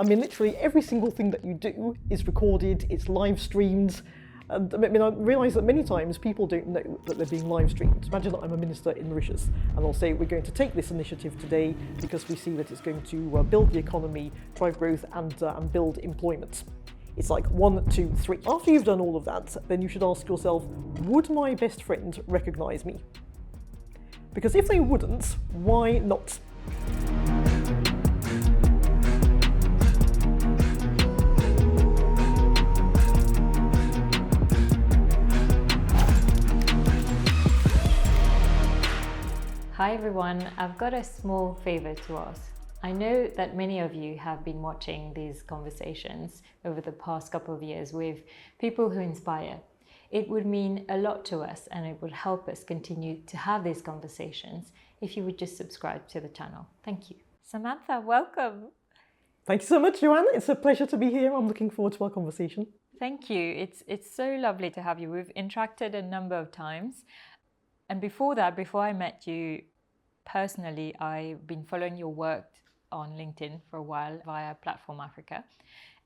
I mean, literally every single thing that you do is recorded, it's live streamed. And I mean, I realise that many times people don't know that they're being live streamed. Imagine that I'm a minister in Mauritius and I'll say, we're going to take this initiative today because we see that it's going to build the economy, drive growth and build employment. It's like 1, 2, 3. After you've done all of that, then you should ask yourself, would my best friend recognise me? Because if they wouldn't, why not? Hi everyone, I've got a small favour to ask. I know that many of you have been watching these conversations over the past couple of years with people who inspire. It would mean a lot to us and it would help us continue to have these conversations if you would just subscribe to the channel. Thank you. Samantha, welcome. Thank you so much, Joanne. It's a pleasure to be here. I'm looking forward to our conversation. Thank you. It's so lovely to have you. We've interacted a number of times. And before that, before I met you personally, I've been following your work on LinkedIn for a while via Platform Africa.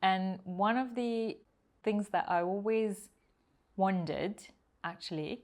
And one of the things that I always wondered, actually,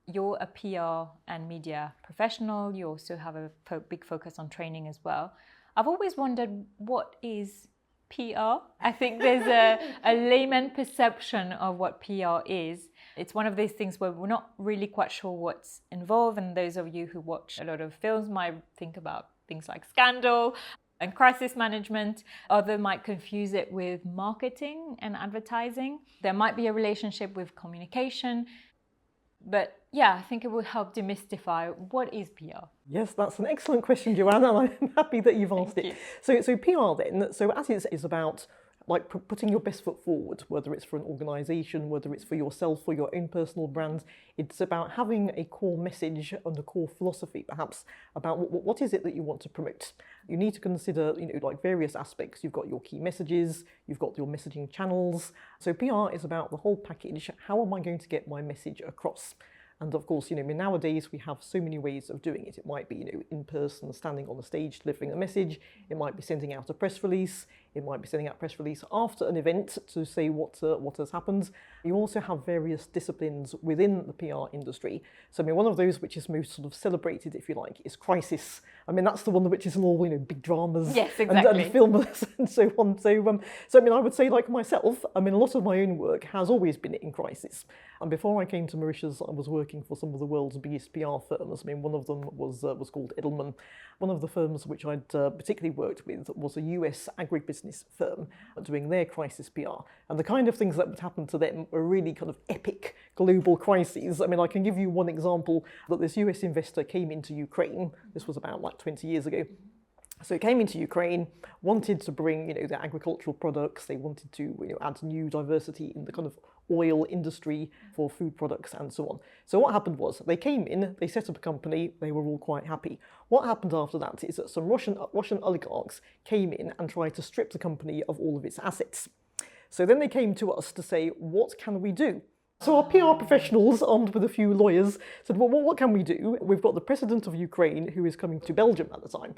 you're a PR and media professional. You also have a big focus on training as well. I've always wondered, what is PR? I think there's a layman perception of what PR is. It's one of these things where we're not really quite sure what's involved, and those of you who watch a lot of films might think about things like Scandal and crisis management. Others might confuse it with marketing and advertising. There might be a relationship with communication. But yeah, I think it will help demystify what is PR. Yes, that's an excellent question, Joanna, and I'm happy that you've asked it. So PR then, so as it is about like putting your best foot forward, whether it's for an organisation, whether it's for yourself or your own personal brand, it's about having a core message and a core philosophy, perhaps, about what is it that you want to promote. You need to consider, like various aspects. You've got your key messages, you've got your messaging channels. So PR is about the whole package. How am I going to get my message across? And of course, nowadays we have so many ways of doing it. It might be, in person, standing on the stage, delivering a message. It might be sending out a press release. It might be sending out a press release after an event to say what has happened. You also have various disciplines within the PR industry. So, one of those which is most sort of celebrated, if you like, is crisis. That's the one which is in all, big dramas. Yes, exactly. And films and so on. So, I would say, like myself, a lot of my own work has always been in crisis. And before I came to Mauritius, I was working for some of the world's biggest PR firms. One of them was called Edelman. One of the firms which I'd particularly worked with was a US agribusiness firm doing their crisis PR. And the kind of things that would happen to them were really kind of epic global crises. I can give you one example, that this US investor came into Ukraine. This was about like 20 years ago. So it came into Ukraine, wanted to bring, their agricultural products. They wanted to, add new diversity in the kind of oil industry for food products and so on. So what happened was they came in, they set up a company, they were all quite happy. What happened after that is that some Russian oligarchs came in and tried to strip the company of all of its assets. So then they came to us to say, what can we do? So our PR professionals, armed with a few lawyers, said, well, what can we do? We've got the president of Ukraine who is coming to Belgium at the time.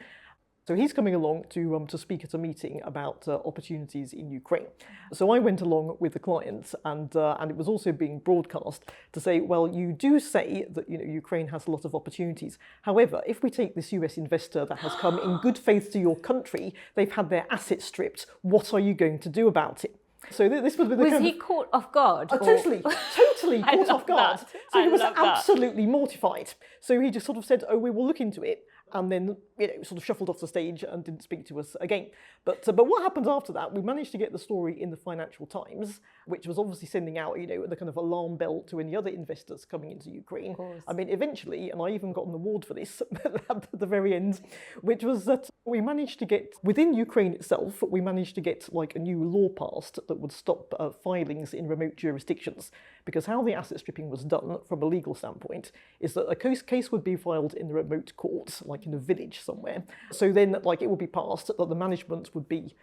So he's coming along to speak at a meeting about opportunities in Ukraine. So I went along with the client, and it was also being broadcast to say, well, you do say that Ukraine has a lot of opportunities. However, if we take this US investor that has come in good faith to your country, they've had their assets stripped. What are you going to do about it? So this was he caught off guard? Totally caught off guard. So he was absolutely mortified. So he just sort of said, oh, we will look into it. And then, sort of shuffled off the stage and didn't speak to us again. But what happened after that, we managed to get the story in the Financial Times, which was obviously sending out, the kind of alarm bell to any other investors coming into Ukraine. Eventually, and I even got an award for this at the very end, which was that we managed to get, within Ukraine itself, we managed to get like a new law passed that would stop filings in remote jurisdictions. Because how the asset stripping was done from a legal standpoint is that a case would be filed in the remote court, like in a village somewhere. So then, like, it would be passed that the management would be,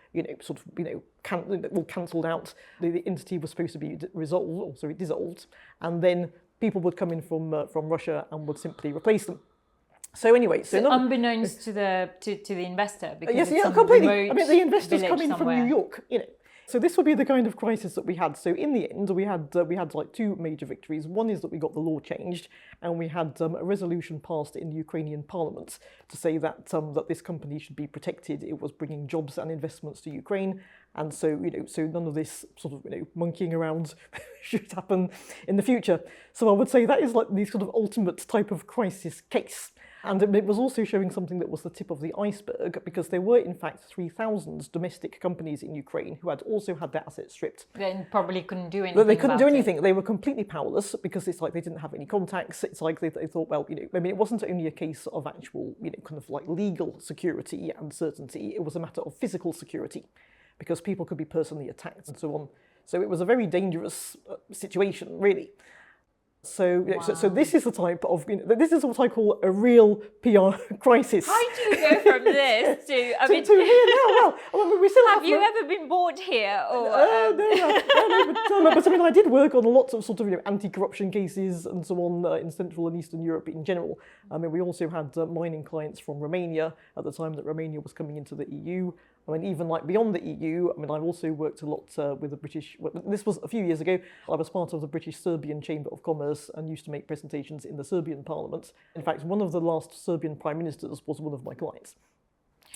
cancelled out. The entity was supposed to be dissolved, and then people would come in from Russia and would simply replace them. So anyway, so unbeknownst to the investor, because yes, it's yeah, some completely. remote I mean, the investors village come in somewhere. from New York, you know. So this would be the kind of crisis that we had. So in the end, we had like two major victories. One is that we got the law changed, and we had a resolution passed in the Ukrainian parliament to say that that this company should be protected. It was bringing jobs and investments to Ukraine, and so so none of this sort of monkeying around should happen in the future. So I would say that is like the sort of ultimate type of crisis case. And it was also showing something that was the tip of the iceberg, because there were in fact 3,000 domestic companies in Ukraine who had also had their assets stripped. Then probably couldn't do anything. They couldn't do anything. They were completely powerless, because it's like they didn't have any contacts. It's like they thought, well, I mean, it wasn't only a case of actual, kind of like legal security and certainty. It was a matter of physical security, because people could be personally attacked and so on. So it was a very dangerous situation, really. So, Wow. so this is the type of, this is what I call a real PR crisis. How do you go from this to, I mean, to here now? Well, we still have you ever been bored here? Or, no, but I mean, I did work on lots of sort of anti-corruption cases and so on in Central and Eastern Europe in general. I mean, we also had mining clients from Romania at the time that Romania was coming into the EU. I mean, even like beyond the EU, I mean, I've also worked a lot with the British, this was a few years ago, I was part of the British-Serbian Chamber of Commerce and used to make presentations in the Serbian parliament. In fact, one of the last Serbian prime ministers was one of my clients.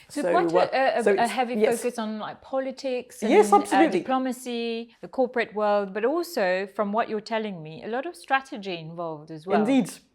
So quite a heavy focus on like politics and yes, absolutely. Diplomacy, the corporate world, but also from what you're telling me, a lot of strategy involved as well.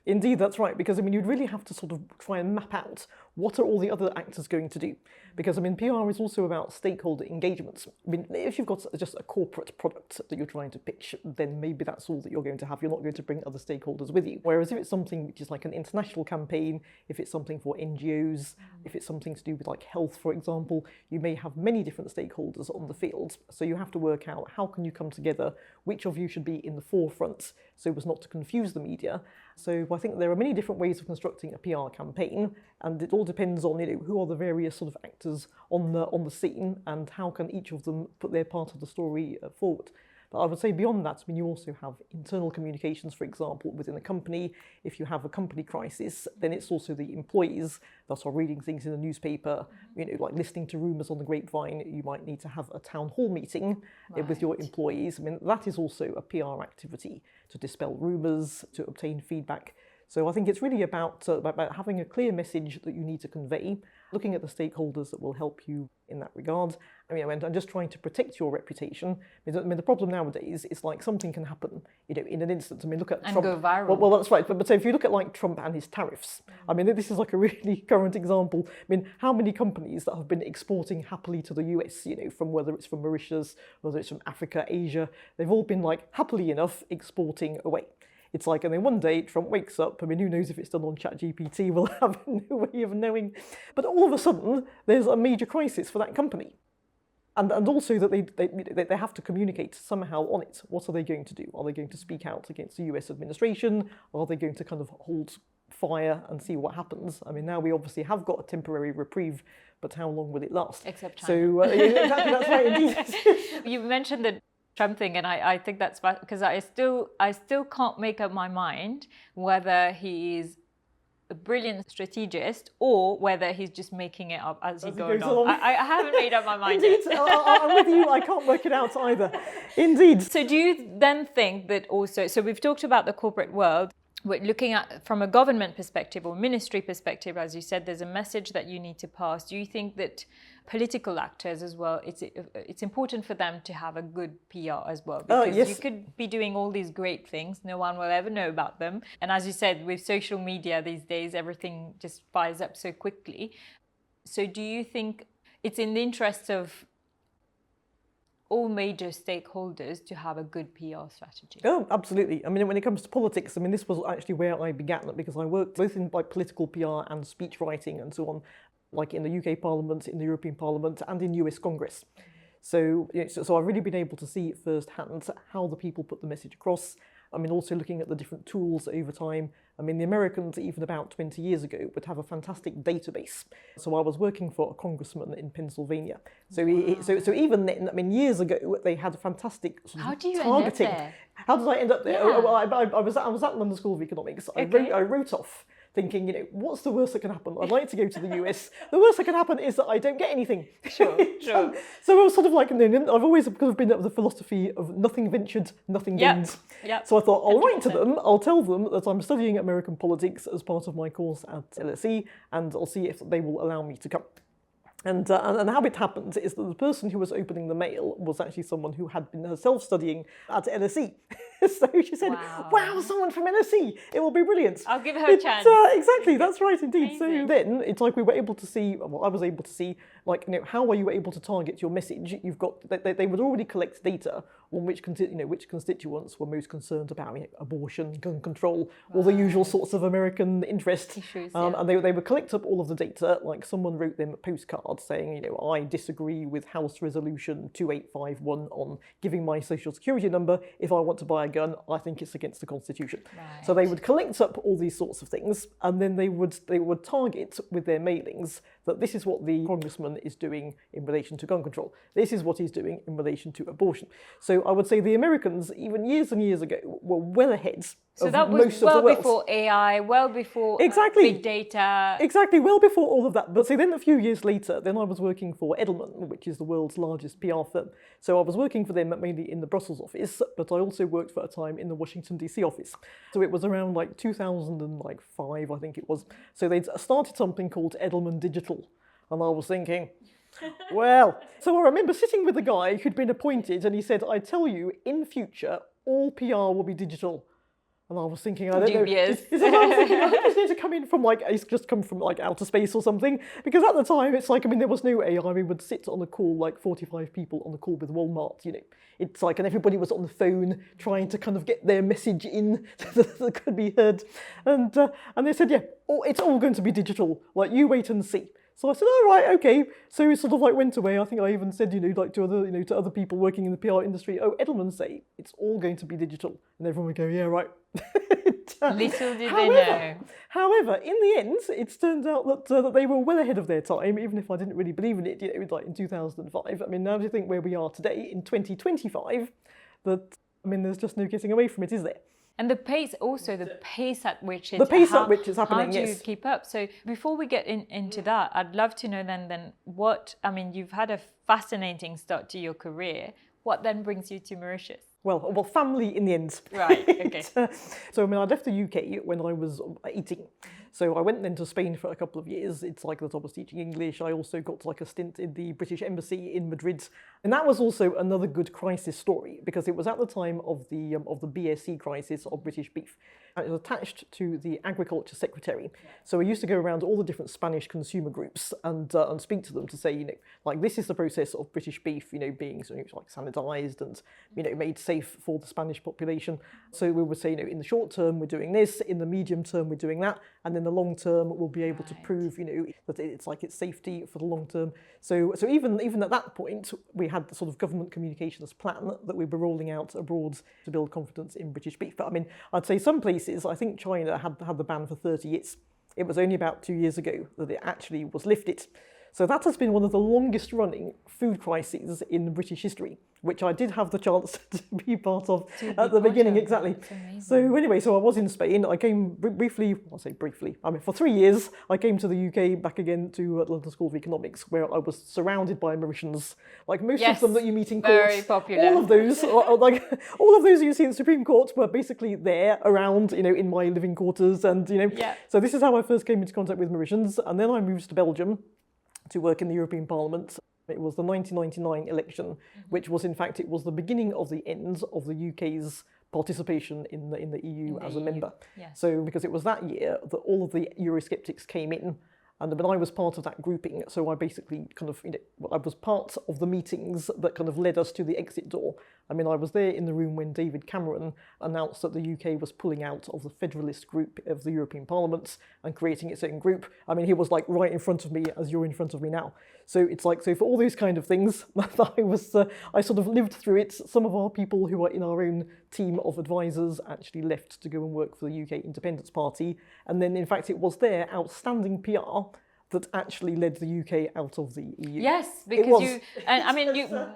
Indeed, that's right. Because I mean, you'd really have to sort of try and map out what are all the other actors going to do. Because I mean, PR is also about stakeholder engagements. I mean, if you've got just a corporate product that you're trying to pitch, then maybe that's all that you're going to have. You're not going to bring other stakeholders with you. Whereas if it's something which is like an international campaign, if it's something for NGOs, if it's something to do with like health, for example, you may have many different stakeholders on the field. So you have to work out how can you come together, which of you should be in the forefront so as not to confuse the media. So I think there are many different ways of constructing a PR campaign, and it all depends on who are the various sort of actors on the scene and how can each of them put their part of the story forward. But I would say beyond that, I mean, you also have internal communications, for example, within a company. If you have a company crisis, then it's also the employees that are reading things in the newspaper, like listening to rumours on the grapevine. You might need to have a town hall meeting with your employees. I mean, that is also a PR activity to dispel rumours, to obtain feedback. So I think it's really about having a clear message that you need to convey, looking at the stakeholders that will help you in that regard. I mean, and just trying to protect your reputation. I mean, the problem nowadays is like something can happen, in an instant. I mean, look at and Trump. Go viral. Well, that's right. But so if you look at like Trump and his tariffs, I mean, this is like a really current example. I mean, how many companies that have been exporting happily to the US, from whether it's from Mauritius, whether it's from Africa, Asia, they've all been like happily enough exporting away. It's like, and then one day Trump wakes up, I mean, who knows if it's done on ChatGPT, we'll have no way of knowing. But all of a sudden, there's a major crisis for that company. And also that they have to communicate somehow on it. What are they going to do? Are they going to speak out against the US administration? Are they going to kind of hold fire and see what happens? I mean, now we obviously have got a temporary reprieve, but how long will it last? Except China. So, exactly, that's right, indeed. You mentioned the Trump thing, and I think that's because I still can't make up my mind whether he is a brilliant strategist or whether he's just making it up as he goes on. I haven't made up my mind Indeed, yet. I'm with you. I can't work it out either. Indeed. So do you then think that also, so we've talked about the corporate world, we're looking at from a government perspective or ministry perspective, as you said, there's a message that you need to pass. Do you think that political actors as well, it's important for them to have a good PR as well? Because yes. You could be doing all these great things, no one will ever know about them. And as you said, with social media these days, everything just fires up so quickly. So do you think it's in the interest of all major stakeholders to have a good PR strategy? Oh, absolutely. I mean, when it comes to politics, I mean, this was actually where I began, because I worked both in like political PR and speech writing and so on, like in the UK Parliament, in the European Parliament, and in US Congress. So I've really been able to see firsthand how the people put the message across. I mean, also looking at the different tools over time. I mean, the Americans, even about 20 years ago, would have a fantastic database. So I was working for a congressman in Pennsylvania. So even then, I mean, years ago, they had a fantastic sort of How do you targeting. end up there? How did I end up there? Yeah. I was at London School of Economics. Okay. I wrote off thinking, what's the worst that can happen? I'd like to go to the US. The worst that can happen is that I don't get anything. Sure. So I was sort of like, I've always kind of been of the philosophy of nothing ventured, nothing gained. Yep. So I thought, I'll write to them, I'll tell them that I'm studying American politics as part of my course at LSE, and I'll see if they will allow me to come. And how it happened is that the person who was opening the mail was actually someone who had been herself studying at LSE. So she said, wow, someone from LSE, it will be brilliant. I'll give her a chance. Exactly, that's right indeed. Amazing. So then it's like we were able to see, well, I was able to see, like, how are you able to target your message? You've got, they would already collect data on which constituents were most concerned about abortion, gun control, all the usual sorts of American interest issues. And they would collect up all of the data, like someone wrote them a postcard saying, I disagree with House Resolution 2851 on giving my social security number. If I want to buy a gun, I think it's against the Constitution. Right. So they would collect up all these sorts of things, and then they would target with their mailings that this is what the congressman is doing in relation to gun control. This is what he's doing in relation to abortion. So I would say the Americans, even years and years ago, were well ahead So of that was most of the well world. before AI, well before Exactly. big data. Exactly, well before all of that. But so then a few years later, then I was working for Edelman, which is the world's largest PR firm. So I was working for them mainly in the Brussels office, but I also worked for a time in the Washington DC office. So it was around like 2005, I think it was. So they'd started something called Edelman Digital. And I was thinking, well, so I remember sitting with a guy who'd been appointed, and he said, I tell you, in future, all PR will be digital. And I was thinking, I don't know. I was thinking, I just need to come in from it's just come from outer space or something. Because at the time, it's there was no AI. We would sit on a call, 45 people on a call with Walmart, It's and everybody was on the phone trying to kind of get their message in that could be heard. And they said, it's all going to be digital. You wait and see. So I said, all right, okay. So it sort of went away. I think I even said, to other people working in the PR industry, Edelman say it's all going to be digital, and everyone would go, yeah, right. Little did they know. However, in the end, it's turned out that they were well ahead of their time, even if I didn't really believe in it. In 2005. Now to think where we are today in 2025, there's just no getting away from it, is there? And the pace at which it's happening, how do you keep up? So before we get into that, I'd love to know then what, you've had a fascinating start to your career. What then brings you to Mauritius? Well, family in the end. Right, okay. So I left the UK when I was 18. So I went then to Spain for a couple of years. It's that I was teaching English. I also got a stint in the British Embassy in Madrid. And that was also another good crisis story, because it was at the time of the BSE crisis of British beef. And it was attached to the Agriculture Secretary. So I used to go around all the different Spanish consumer groups and speak to them to say, this is the process of British beef, being sanitised and, made safe for the Spanish population. So we would say, in the short term, we're doing this, in the medium term, we're doing that, and then the long term, we'll be able to prove, that it's safety for the long term. So even at that point, we had the sort of government communications plan that we were rolling out abroad to build confidence in British beef. But I'd say some places, I think China had the ban for 30 years. It was only about 2 years ago that it actually was lifted. So that has been one of the longest running food crises in British history, which I did have the chance to be part of at the beginning, exactly. So anyway, so I was in Spain. I came briefly, for 3 years, I came to the UK back again to London School of Economics, where I was surrounded by Mauritians, most of them that you meet in courts. Very popular. All of those, all of those you see in the Supreme Court were basically there around, in my living quarters. And, so this is how I first came into contact with Mauritians. And then I moved to Belgium to work in the European Parliament. It was the 1999 election, which was, in fact, it was the beginning of the end of the UK's participation in the EU as a member. Yes. So because it was that year that all of the Eurosceptics came in, and I was part of that grouping, so I basically I was part of the meetings that kind of led us to the exit door. I was there in the room when David Cameron announced that the UK was pulling out of the Federalist group of the European Parliament and creating its own group. He was right in front of me as you're in front of me now. So it's so for all those kind of things, I sort of lived through it. Some of our people who are in our own team of advisors actually left to go and work for the UK Independence Party. And then, in fact, it was their outstandanding PR that actually led the UK out of the EU. Yes, because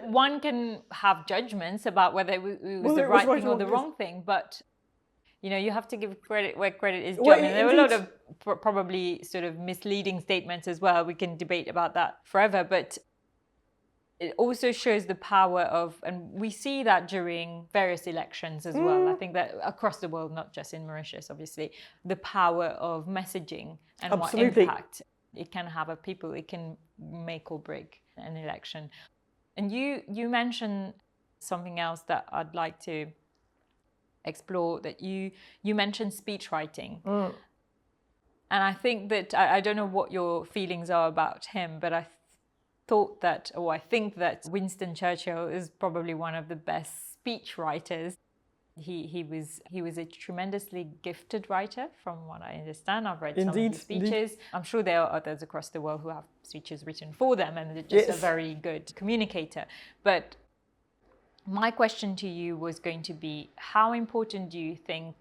one can have judgments about whether it was the right thing or the wrong thing, but you have to give credit where credit is due. Well, I mean, there were a lot of probably sort of misleading statements as well. We can debate about that forever, but it also shows the power of, and we see that during various elections as well. I think that across the world, not just in Mauritius, obviously, the power of messaging and Absolutely. what impact it can have on people. It can make or break an election. And you mentioned something else that I'd like to explore, that you mentioned speech writing. And I think that, I don't know what your feelings are about him, but I think that Winston Churchill is probably one of the best speech writers. He was a tremendously gifted writer, from what I understand. I've read some of his speeches. I'm sure there are others across the world who have speeches written for them, and they're just a very good communicator. But my question to you was going to be, how important do you think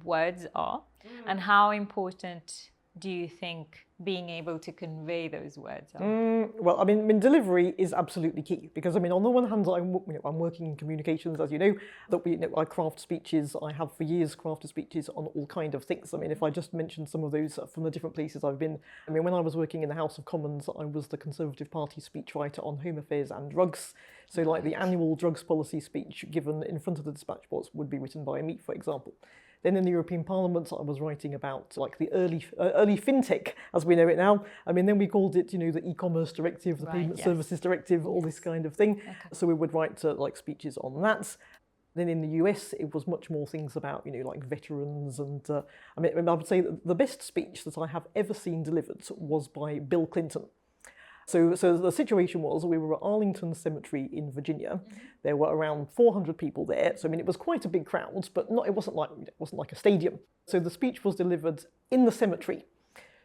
words are? And how important do you think being able to convey those words are? Well, I mean, delivery is absolutely key, because I mean, on the one hand, I'm working in communications, as you know. That I craft speeches. I have for years crafted speeches on all kind of things. I mean, if I just mention some of those from the different places I've been. I mean, when I was working in the House of Commons, I was the Conservative Party speechwriter on home affairs and drugs. So, like the annual drugs policy speech given in front of the dispatch box would be written by me, for example. Then in the European Parliament, I was writing about like the early fintech, as we know it now. I mean, then we called it, the e-commerce directive, the payment services directive, all this kind of thing. Okay. So we would write like speeches on that. Then in the US, it was much more things about, like veterans. And I would say that the best speech that I have ever seen delivered was by Bill Clinton. So the situation was, we were at Arlington Cemetery in Virginia. There were around 400 people there. So I mean, it was quite a big crowd, but it wasn't like a stadium. So the speech was delivered in the cemetery.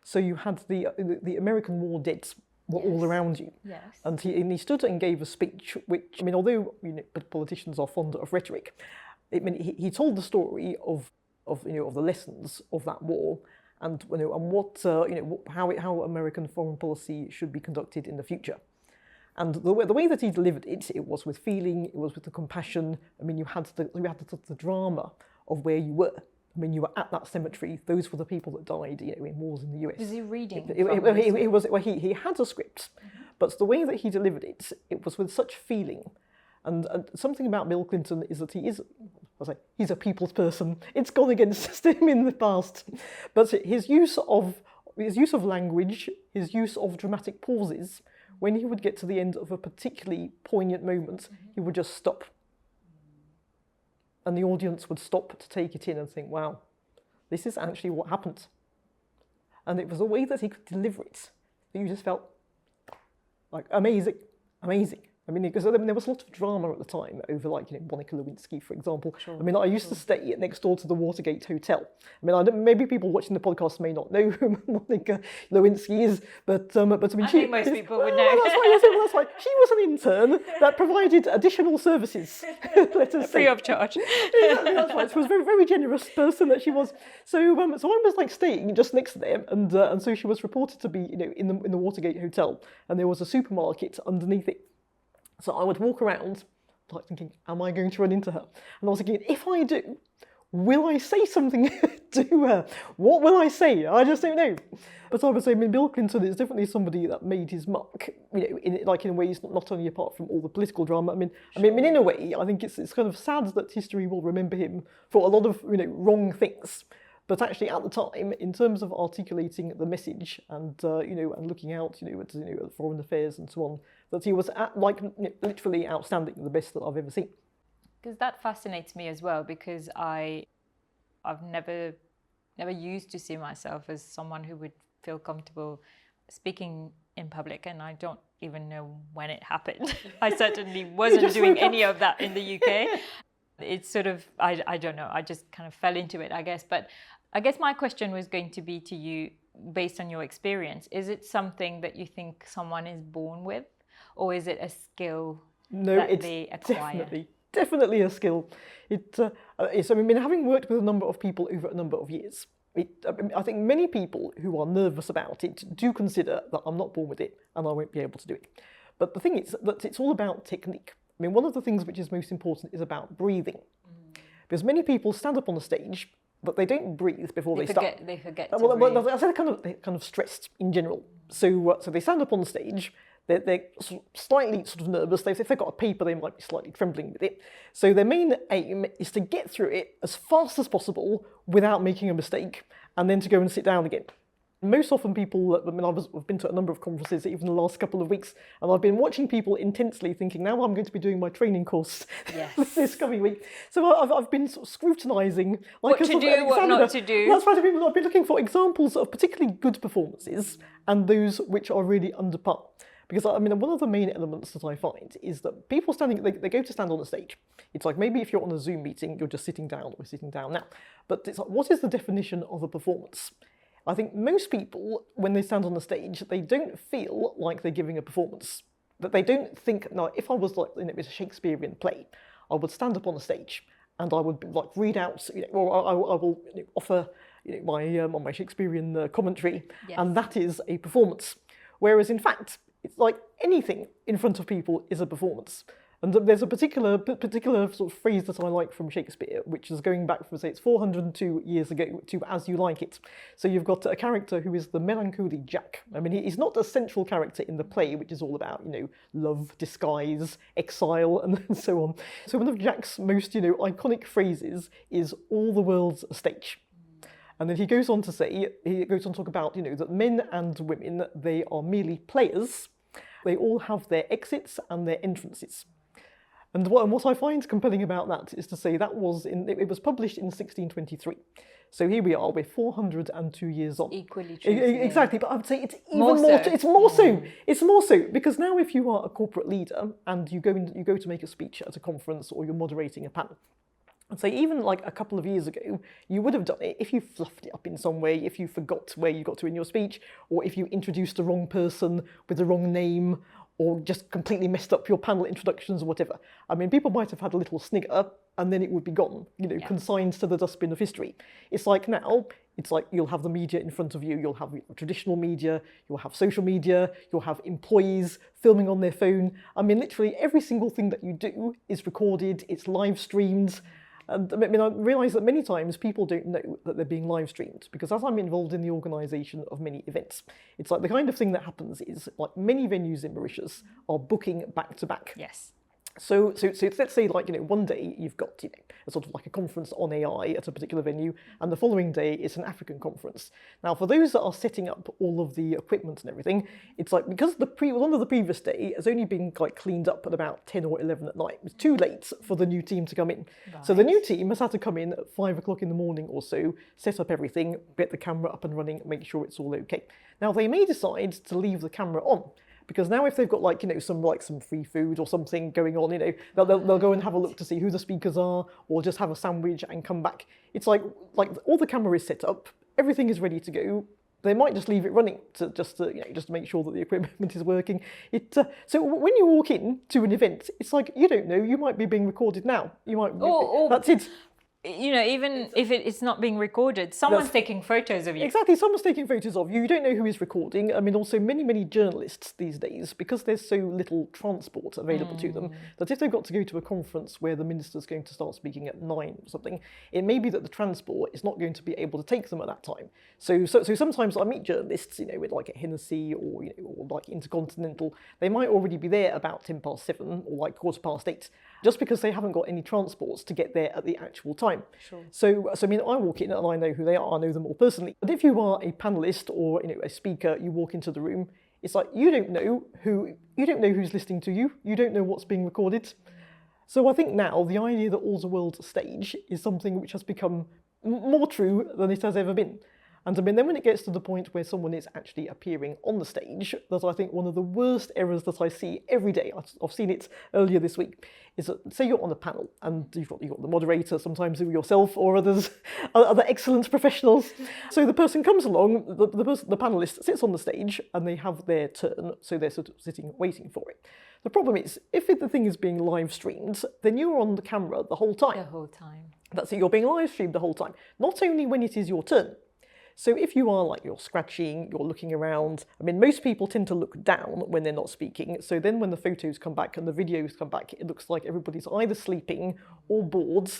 So you had the American war dead were all around you. Yes. And he stood and gave a speech, which, I mean, although politicians are fond of rhetoric, he told the story of the lessons of that war. And what how American foreign policy should be conducted in the future, and the way that he delivered it, it was with feeling, it was with the compassion. I mean, you had the drama of where you were. I mean, you were at that cemetery. Those were the people that died, in wars in the US. Was he reading? He had a script, but the way that he delivered it, it was with such feeling. And something about Bill Clinton is that he's a people's person. It's gone against him in the past, but his use of language, his use of dramatic pauses, when he would get to the end of a particularly poignant moment, he would just stop, and the audience would stop to take it in and think, "Wow, this is actually what happened." And it was a way that he could deliver it that you just felt like amazing. I mean, because there was a lot of drama at the time over, Monica Lewinsky, for example. Sure. I mean, I used to stay next door to the Watergate Hotel. I mean, maybe people watching the podcast may not know who Monica Lewinsky is, but I mean, I think most people would know. That's right. She was an intern that provided additional services. Let us free of charge. Exactly, that's right. She was a very, very generous person that she was. So I was staying just next to them, and so she was reported to be, in the Watergate Hotel, and there was a supermarket underneath it. So I would walk around, thinking, am I going to run into her? And I was thinking, if I do, will I say something to her? What will I say? I just don't know. But I would say, Bill Clinton is definitely somebody that made his mark, in ways not only apart from all the political drama. I mean, in a way, I think it's kind of sad that history will remember him for a lot of, wrong things. But actually, at the time, in terms of articulating the message and and looking out, at foreign affairs and so on, that he was literally outstanding, the best that I've ever seen. Because that fascinates me as well. Because I've never used to see myself as someone who would feel comfortable speaking in public, and I don't even know when it happened. I certainly wasn't doing any of that in the UK. It's sort of, I don't know, I just kind of fell into it, I guess. But I guess my question was going to be to you, based on your experience, is it something that you think someone is born with, or is it a skill that they acquire? Definitely a skill. It's, having worked with a number of people over a number of years, I think many people who are nervous about it do consider that I'm not born with it and I won't be able to do it. But the thing is that it's all about technique. I mean, one of the things which is most important is about breathing. Because many people stand up on the stage, but they don't breathe before they start. They forget Well, to breathe. they're kind of stressed in general. So they stand up on the stage. They're slightly sort of nervous. If they've got a paper, they might be slightly trembling with it. So their main aim is to get through it as fast as possible without making a mistake, and then to go and sit down again. Most often people, I've been to a number of conferences even the last couple of weeks, and I've been watching people intensely thinking, now I'm going to be doing my training course this coming week. So I've been sort of scrutinising what to do, what not to do. That's right, I've been looking for examples of particularly good performances and those which are really under par. Because one of the main elements that I find is that people they go to stand on the stage. It's like maybe if you're on a Zoom meeting, you're just sitting down, or sitting down now. But it's like, what is the definition of a performance? I think most people, when they stand on the stage, they don't feel like they're giving a performance. That they don't think, no, if I was it was a Shakespearean play, I would stand up on the stage and I would read out, or I will offer my Shakespearean commentary, and that is a performance. Whereas in fact, it's like anything in front of people is a performance. And there's a particular sort of phrase that I like from Shakespeare, which is going back from, say, it's 402 years ago to As You Like It. So you've got a character who is the melancholy Jack. He's not a central character in the play, which is all about, love, disguise, exile, and so on. So one of Jack's most, iconic phrases is, all the world's a stage. And then he goes on to talk about, that men and women, they are merely players. They all have their exits and their entrances. And what I find compelling about that is to say that it was published in 1623. So here we are, we're 402 years on. Equally true. Exactly, but I would say it's even more so. It's more so. It's more so, because now if you are a corporate leader and you go to make a speech at a conference or you're moderating a panel, I'd say even like a couple of years ago, you would have done it if you fluffed it up in some way, if you forgot where you got to in your speech, or if you introduced the wrong person with the wrong name, or just completely messed up your panel introductions or whatever. People might have had a little snigger and then it would be gone, consigned to the dustbin of history. It's like now, it's like you'll have the media in front of you, you'll have traditional media, you'll have social media, you'll have employees filming on their phone. Literally every single thing that you do is recorded, it's live streamed. And I realise that many times people don't know that they're being live streamed, because as I'm involved in the organisation of many events, it's like the kind of thing that happens is like many venues in Mauritius are booking back to back. Yes. So let's say one day you've got a sort of like a conference on AI at a particular venue, and the following day it's an African conference. Now for those that are setting up all of the equipment and everything, it's like because one of the previous day has only been cleaned up at about 10 or 11 at night. It's too late for the new team to come in. Right. So the new team has had to come in at 5 o'clock in the morning or so, set up everything, get the camera up and running, make sure it's all okay. Now they may decide to leave the camera on, because now if they've got some free food or something going on, they'll go and have a look to see who the speakers are, or just have a sandwich and come back. It's like all the camera is set up, everything is ready to go. They might just leave it running just to make sure that the equipment is working. So when you walk in to an event, it's like you don't know, you might be being recorded now. You might. That's it. Even if it's not being recorded, someone's taking photos of you. Exactly, someone's taking photos of you. You don't know who is recording. Also many journalists these days, because there's so little transport available to them, that if they've got to go to a conference where the minister's going to start speaking at 9 or something, it may be that the transport is not going to be able to take them at that time. So sometimes I meet journalists, with like a Hennessy or like Intercontinental. They might already be there about 7:10 or like 8:15, just because they haven't got any transports to get there at the actual time. Sure. So I walk in and I know who they are, I know them all personally. But if you are a panellist or a speaker, you walk into the room, it's like you don't know who's listening to you, you don't know what's being recorded. So I think now the idea that all's a world's a stage is something which has become more true than it has ever been. And then when it gets to the point where someone is actually appearing on the stage, that's I think one of the worst errors that I see every day. I've seen it earlier this week. Is that say you're on a panel and you've got the moderator, sometimes yourself or other excellent professionals. So the person comes along, the panelist sits on the stage and they have their turn, so they're sort of sitting waiting for it. The problem is, if the thing is being live streamed, then you're on the camera the whole time. The whole time. That's it, you're being live streamed the whole time. Not only when it is your turn. So if you are you're scratching, you're looking around, most people tend to look down when they're not speaking. So then when the photos come back and the videos come back, it looks like everybody's either sleeping or bored.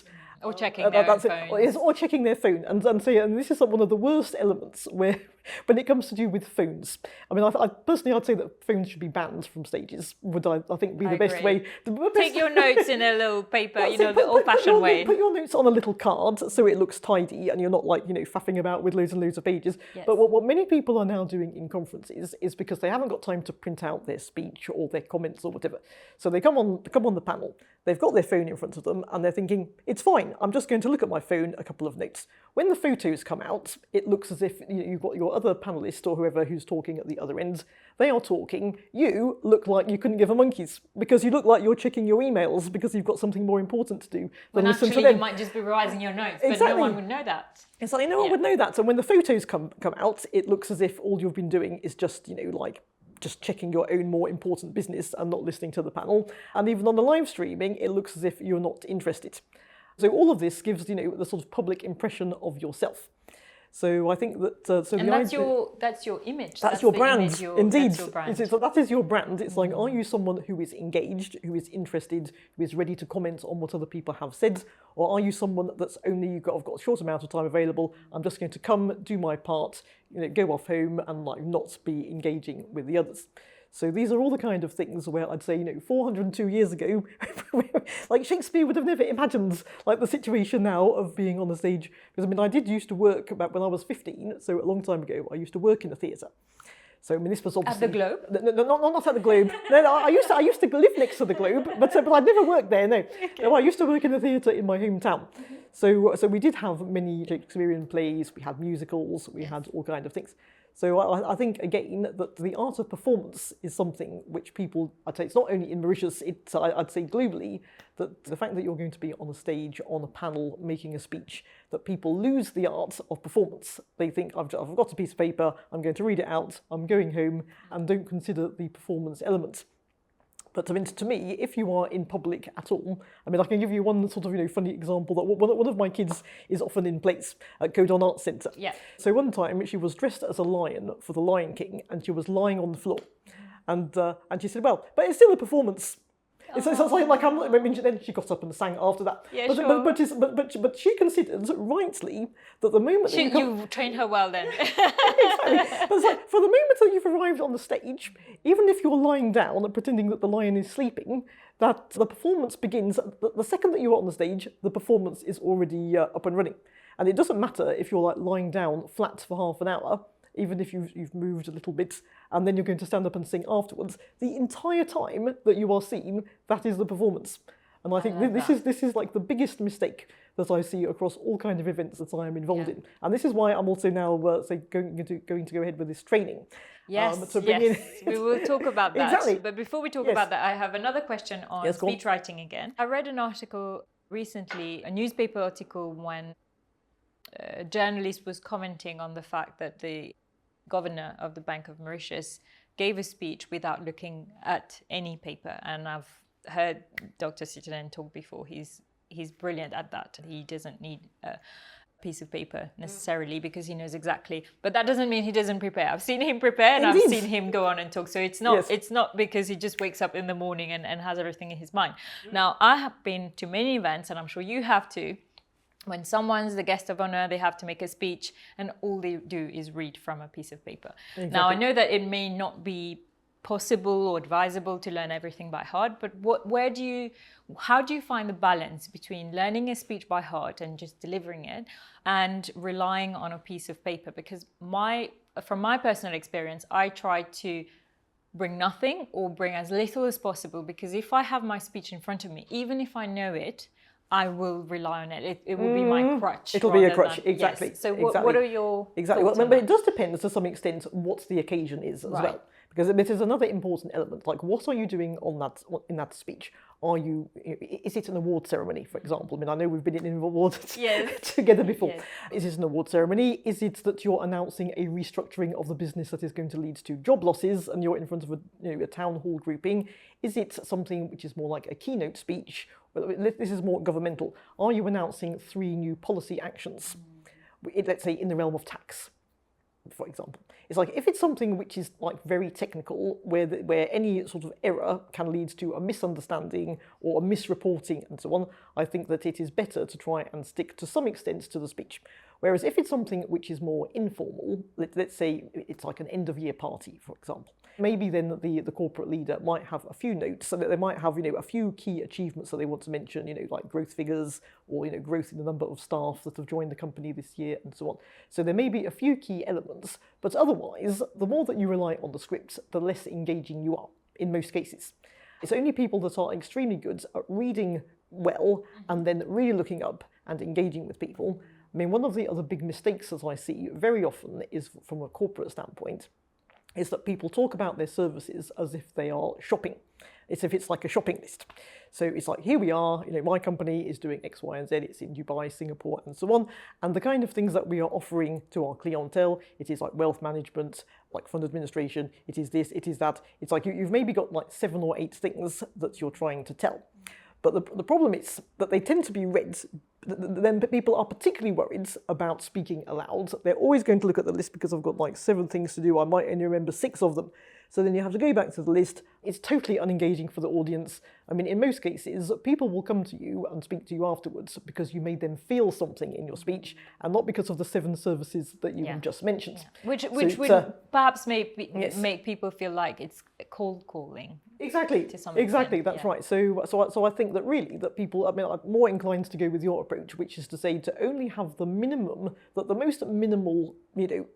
Or checking their phone. Or checking their phone. And this is one of the worst elements where, when it comes to do with phones. I mean, I personally, I'd say that phones should be banned from stages. Would I think be the best way? Take your notes in a little paper, the old-fashioned way. Put your notes on a little card so it looks tidy and you're not faffing about with loads and loads of pages. Yes. But what many people are now doing in conferences is because they haven't got time to print out their speech or their comments or whatever. So they come on the panel, they've got their phone in front of them and they're thinking, it's fine, I'm just going to look at my phone, a couple of notes. When the photos come out, it looks as if you've got your other panellist or whoever who's talking at the other end. They are talking. You look like you couldn't give a monkey's because you look like you're checking your emails because you've got something more important to do than listen to them. You might just be revising your notes, but no one would know that. It's like no one would know that. So when the photos come out, it looks as if all you've been doing is just just checking your own more important business and not listening to the panel. And even on the live streaming, it looks as if you're not interested. So all of this gives the sort of public impression of yourself. So I think that that's your image. That's your brand. Indeed, that's your brand. That is your brand. It's like, are you someone who is engaged, who is interested, who is ready to comment on what other people have said, or are you someone that's only I've got a short amount of time available? I'm just going to come, do my part, go off home, and not be engaging with the others. So these are all the kind of things where I'd say, 402 years ago, like Shakespeare would have never imagined the situation now of being on the stage. Because I did used to work about when I was 15, so a long time ago, I used to work in a theatre. So this was obviously at the Globe. No, not at the Globe. No, I used to live next to the Globe, but I'd never worked there. No, okay. No, I used to work in a theatre in my hometown. So we did have many Shakespearean plays. We had musicals. We had all kinds of things. So I think, again, that the art of performance is something which people, I'd say, it's not only in Mauritius, I'd say globally, that the fact that you're going to be on a stage, on a panel, making a speech, that people lose the art of performance. They think, I've got a piece of paper, I'm going to read it out, I'm going home, and don't consider the performance element. But to me, if you are in public at all, I can give you one sort of funny example that one of my kids is often in plays at Codon Arts Centre. Yeah. So one time she was dressed as a lion for the Lion King, and she was lying on the floor, and she said, "Well, but it's still a performance." It's then she got up and sang after that. Yeah, but she considers rightly that the moment you trained her well then. Exactly. But it's like, for the moment that you've arrived on the stage, even if you're lying down and pretending that the lion is sleeping, that the performance begins the second that you are on the stage. The performance is already up and running, and it doesn't matter if you're lying down flat for half an hour. Even if you've moved a little bit, and then you're going to stand up and sing afterwards, the entire time that you are seen, that is the performance. And I think this is like the biggest mistake that I see across all kinds of events that I am involved in. And this is why I'm also now going to go ahead with this training. Yes, we will talk about that. Exactly. But before we talk about that, I have another question on speech writing again. I read an article recently, a newspaper article, when a journalist was commenting on the fact that the governor of the Bank of Mauritius gave a speech without looking at any paper. And I've heard Dr. Sitterlin talk before. He's brilliant at that. He doesn't need a piece of paper necessarily because he knows exactly. But that doesn't mean he doesn't prepare. I've seen him prepare and I've seen him go on and talk. So it's not because he just wakes up in the morning and has everything in his mind. Now, I have been to many events, and I'm sure you have too, when someone's the guest of honor, they have to make a speech and all they do is read from a piece of paper. Exactly. Now, I know that it may not be possible or advisable to learn everything by heart, but how do you find the balance between learning a speech by heart and just delivering it and relying on a piece of paper? Because from my personal experience, I try to bring nothing or bring as little as possible, because if I have my speech in front of me, even if I know it, I will rely on it. It will be my crutch. It'll be a crutch, exactly. Yes. So what are your thoughts on that? It does depend to some extent what the occasion is as well. Because this is another important element. Like, what are you doing in that speech? Is it an award ceremony, for example? I know we've been in awards together before. Yes. Is it an award ceremony? Is it that you're announcing a restructuring of the business that is going to lead to job losses and you're in front of a town hall grouping? Is it something which is more like a keynote speech? Well, this is more governmental. Are you announcing 3 new policy actions? Let's say in the realm of tax, for example. It's like if it's something which is like very technical, where any sort of error can lead to a misunderstanding or a misreporting and so on, I think that it is better to try and stick to some extent to the speech. Whereas if it's something which is more informal, let's say it's like an end-of-year party, for example, maybe then the corporate leader might have a few notes, so that they might have, a few key achievements that they want to mention, like growth figures or, growth in the number of staff that have joined the company this year and so on. So there may be a few key elements, but otherwise, the more that you rely on the script, the less engaging you are, in most cases. It's only people that are extremely good at reading well and then really looking up and engaging with people. I mean, one of the other big mistakes that I see very often is from a corporate standpoint, is that people talk about their services as if they are shopping. It's if it's like a shopping list. So it's like, here we are, my company is doing X, Y, and Z. It's in Dubai, Singapore, and so on. And the kind of things that we are offering to our clientele, it is like wealth management, like fund administration, it is this, it is that. It's like you've maybe got like 7 or 8 things that you're trying to tell. But the problem is that they tend to be read. Then people are particularly worried about speaking aloud. They're always going to look at the list because I've got like 7 things to do. I might only remember 6 of them. So then you have to go back to the list. It's totally unengaging for the audience. I mean, in most cases, people will come to you and speak to you afterwards because you made them feel something in your speech and not because of the 7 services that you just mentioned. Yeah. Which would perhaps make people feel like it's cold calling. Exactly. To some exactly. extent. That's right. So I think that really that people, are more inclined to go with your approach, which is to say to only have the minimum, the most minimal,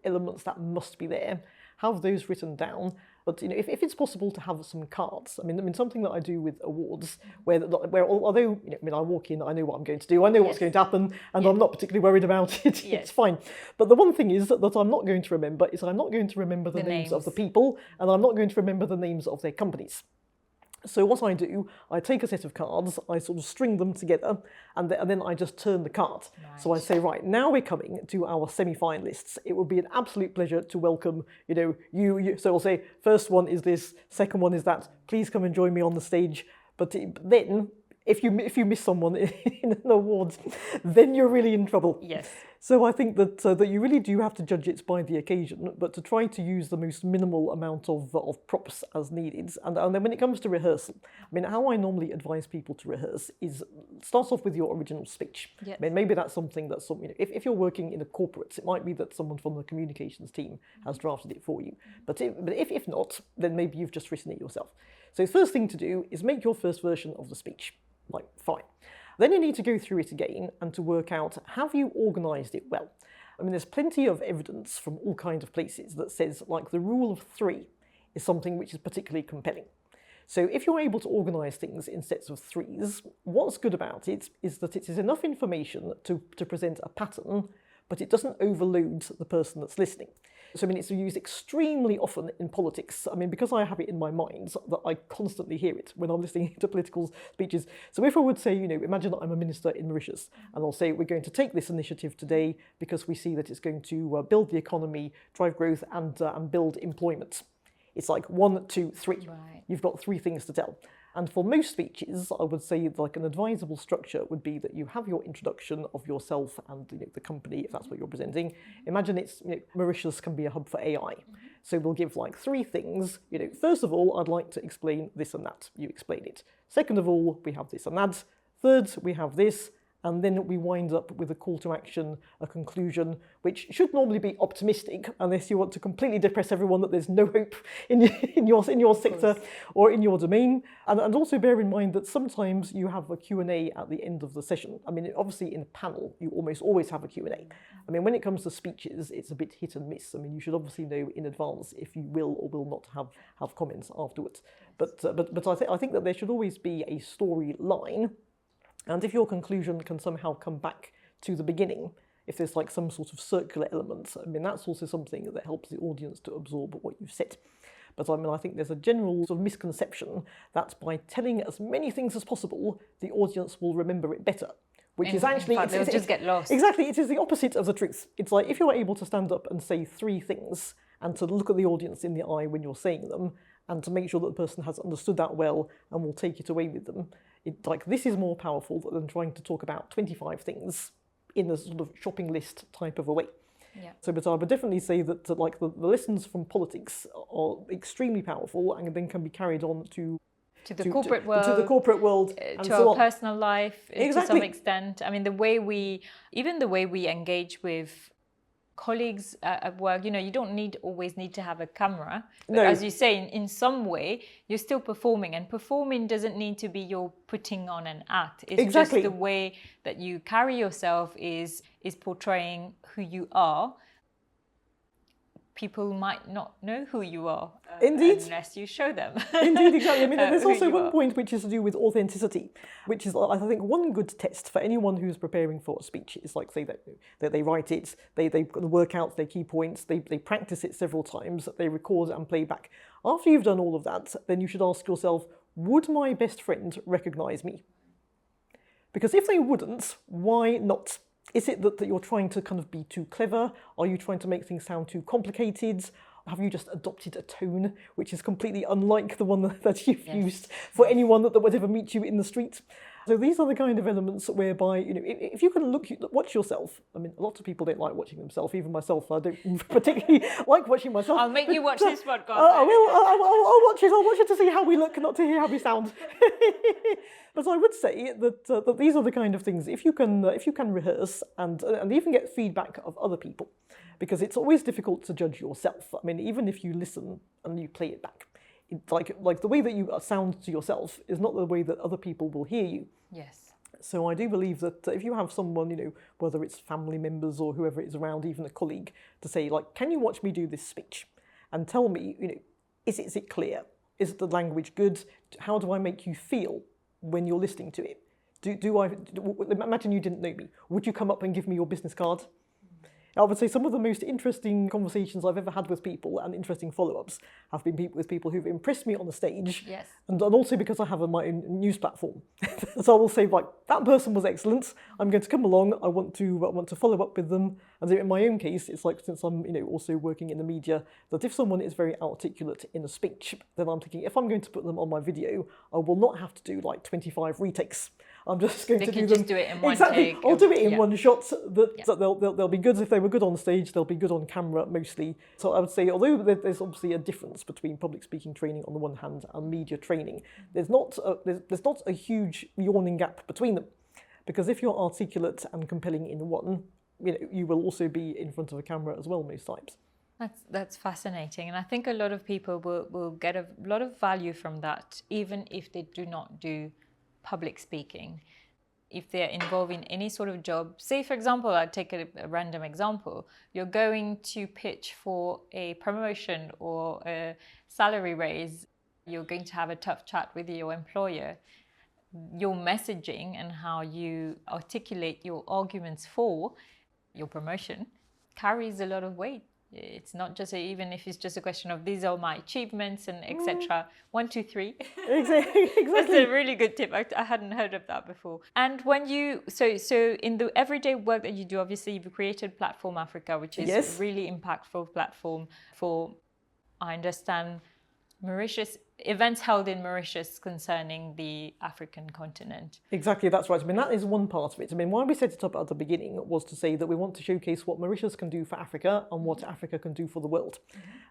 elements that must be there, have those written down. But if it's possible to have some cards, I mean something that I do with awards, where although I walk in, I know what I'm going to do, I know what's going to happen, and I'm not particularly worried about it. It's fine. But the one thing is that I'm not going to remember is I'm not going to remember the names of the people, and I'm not going to remember the names of their companies. So what I do, I take a set of cards, I sort of string them together, and then I just turn the card. Right. So I say, right, now we're coming to our semi-finalists. It would be an absolute pleasure to welcome, you. So I'll say, first one is this, second one is that. Please come and join me on the stage. But then, if you miss someone in an award, then you're really in trouble. Yes. So I think that you really do have to judge it by the occasion, but to try to use the most minimal amount of props as needed. And then when it comes to rehearsal, I mean, how I normally advise people to rehearse is start off with your original speech. Yes. I mean, maybe that's something that if you're working in a corporate, it might be that someone from the communications team has drafted it for you. But if not, then maybe you've just written it yourself. So the first thing to do is make your first version of the speech. Like, fine. Then you need to go through it again and to work out, have you organised it well? I mean, there's plenty of evidence from all kinds of places that says, like, the rule of 3 is something which is particularly compelling. So if you're able to organise things in sets of 3s, what's good about it is that it is enough information to present a pattern, but it doesn't overload the person that's listening. So I mean, it's used extremely often in politics. I mean, because I have it in my mind that I constantly hear it when I'm listening to political speeches. So if I would say, imagine that I'm a minister in Mauritius, and I'll say, we're going to take this initiative today because we see that it's going to build the economy, drive growth, and build employment. It's like 1, 2, 3. Right. You've got 3 things to tell. And for most speeches, I would say like an advisable structure would be that you have your introduction of yourself and the company, if that's what you're presenting. Imagine it's Mauritius can be a hub for AI. So we'll give like 3 things. First of all, I'd like to explain this and that. You explain it. Second of all, we have this and that. Third, we have this. And then we wind up with a call to action, a conclusion, which should normally be optimistic, unless you want to completely depress everyone that there's no hope in your sector or in your domain. And also bear in mind that sometimes you have a Q&A at the end of the session. I mean, obviously in a panel, you almost always have a Q&A. I mean, when it comes to speeches, it's a bit hit and miss. I mean, you should obviously know in advance if you will or will not have comments afterwards. But I think that there should always be a storyline. And if your conclusion can somehow come back to the beginning, if there's like some sort of circular element, I mean, that's also something that helps the audience to absorb what you've said. But I mean, I think there's a general sort of misconception that by telling as many things as possible, the audience will remember it better. Which is actually... they'll just get lost. Exactly, it is the opposite of the truth. It's like if you're able to stand up and say 3 things and to look at the audience in the eye when you're saying them, and to make sure that the person has understood that well and will take it away with them, this is more powerful than trying to talk about 25 things in a sort of shopping list type of a way. Yeah. So, but I would definitely say that like the lessons from politics are extremely powerful and then can be carried on to the corporate world, to the corporate world, and to so our on. personal life, Exactly. to some extent. I mean, the way we engage with colleagues at work, you know, you don't always need to have a camera, but No. as you say, in some way you're still performing, and performing doesn't need to be you're putting on an act. It's Exactly. just the way that you carry yourself is portraying who you are. People might not know who you are Indeed. unless you show them. Indeed, exactly. I mean, there's who also you one are. point which is to do with authenticity, which is, I think, one good test for anyone who's preparing for a speech is like, say, that they write it, they work out their key points, they practice it several times, they record and play back. After you've done all of that, then you should ask yourself, would my best friend recognise me? Because if they wouldn't, why not? Is it that you're trying to kind of be too clever? Are you trying to make things sound too complicated? Have you just adopted a tone which is completely unlike the one that you've used for anyone that would ever meet you in the street? So these are the kind of elements whereby, you know, if you can watch yourself. I mean, lots of people don't like watching themselves. Even myself, I don't particularly like watching myself. I'll make you watch this podcast. I'll watch it. I'll watch it to see how we look, not to hear how we sound. But I would say that these are the kind of things. If you can rehearse and even get feedback of other people, because it's always difficult to judge yourself. I mean, even if you listen and you play it back, it's like the way that you sound to yourself is not the way that other people will hear you. Yes. So I do believe that if you have someone, you know, whether it's family members or whoever is around, even a colleague, to say, like, can you watch me do this speech and tell me, you know, is it clear? Is the language good? How do I make you feel when you're listening to it? Imagine you didn't know me. Would you come up and give me your business card? I would say some of the most interesting conversations I've ever had with people and interesting follow-ups have been with people who've impressed me on the stage. Yes. And also because I have my own news platform. So I will say, like, that person was excellent. I'm going to come along. I want to follow up with them. And in my own case, it's like, since I'm, you know, also working in the media, that if someone is very articulate in a speech, then I'm thinking, if I'm going to put them on my video, I will not have to do like 25 retakes. I'm just going to do them. Just do it in one exactly. take. I'll do it in one shot. They'll be good if they were good on stage. They'll be good on camera mostly. So I would say, although there's obviously a difference between public speaking training on the one hand and media training, there's not a huge yawning gap between them, because if you're articulate and compelling in one, you know, you will also be in front of a camera as well most times. That's fascinating, and I think a lot of people will get a lot of value from that, even if they do not do public speaking. If they're involved in any sort of job, say for example, I'll take a random example, you're going to pitch for a promotion or a salary raise, you're going to have a tough chat with your employer. Your messaging and how you articulate your arguments for your promotion carries a lot of weight. It's not just even if it's just a question of these are my achievements and etc. 1, 2, 3. Exactly. That's a really good tip. I hadn't heard of that before. And when you so in the everyday work that you do, obviously you've created Platform Africa, which is a really impactful platform for, I understand, Mauritius, events held in Mauritius concerning the African continent. Exactly, that's right. I mean, that is one part of it. I mean, why we set it up at the beginning was to say that we want to showcase what Mauritius can do for Africa and what Africa can do for the world.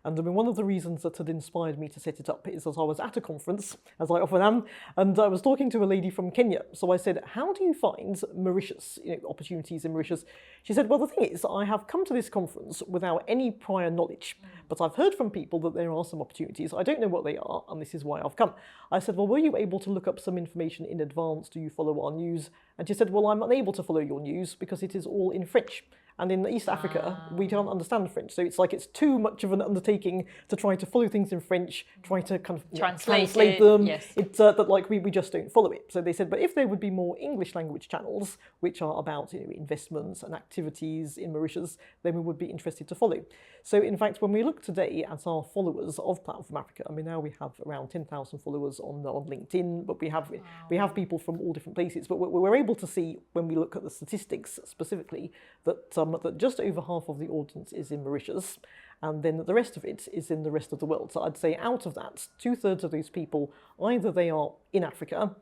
And I mean, one of the reasons that had inspired me to set it up is that I was at a conference, as I often am, and I was talking to a lady from Kenya. So I said, how do you find Mauritius, you know, opportunities in Mauritius? She said, well, the thing is, I have come to this conference without any prior knowledge, but I've heard from people that there are some opportunities. I don't know what they are, and this is why I've come. I said, well, were you able to look up some information in advance? Do you follow our news? And she said, well, I'm unable to follow your news because it is all in French. And in East Africa, we don't understand French. So it's like it's too much of an undertaking to try to follow things in French, try to kind of translate them. Yes. It's that like we just don't follow it. So they said, but if there would be more English language channels, which are about, you know, investments and activities in Mauritius, then we would be interested to follow. So in fact, when we look today at our followers of Platform Africa, I mean, now we have around 10,000 followers on LinkedIn, but we have people from all different places. But we're able to see, when we look at the statistics specifically, that just over half of the audience is in Mauritius, and then the rest of it is in the rest of the world. So I'd say out of that, 2/3 of those people, either they are in Africa,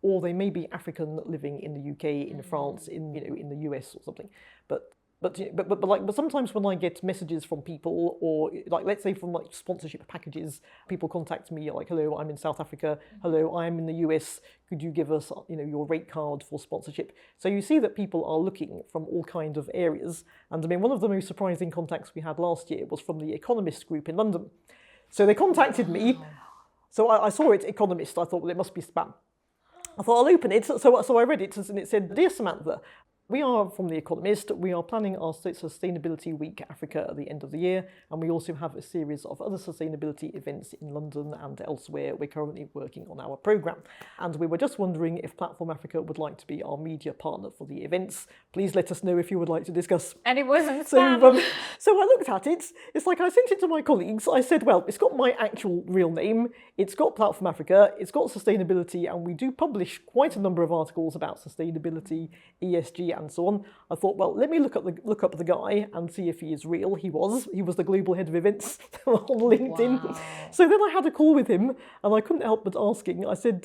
or they may be African living in the UK, in France, in the US or something. But But sometimes when I get messages from people, or like let's say from like sponsorship packages, people contact me like, hello, I'm in South Africa, hello, I'm in the US, could you give us your rate card for sponsorship? So you see that people are looking from all kinds of areas. And I mean, one of the most surprising contacts we had last year was from the Economist group in London. So they contacted me. So I saw it, Economist. I thought, well, it must be spam. I thought I'll open it. So I read it, and it said, "Dear Samantha, we are from The Economist. We are planning our Sustainability Week Africa at the end of the year, and we also have a series of other sustainability events in London and elsewhere. We're currently working on our programme, and we were just wondering if Platform Africa would like to be our media partner for the events. Please let us know if you would like to discuss." And it wasn't So, spam. so I looked at it. It's like I sent it to my colleagues. I said, well, it's got my actual real name. It's got Platform Africa. It's got sustainability, and we do publish quite a number of articles about sustainability, ESG, and so on. I thought, well, let me look up the guy and see if he is real. He was the global head of events on LinkedIn. Wow. So then I had a call with him, and I couldn't help but asking. I said,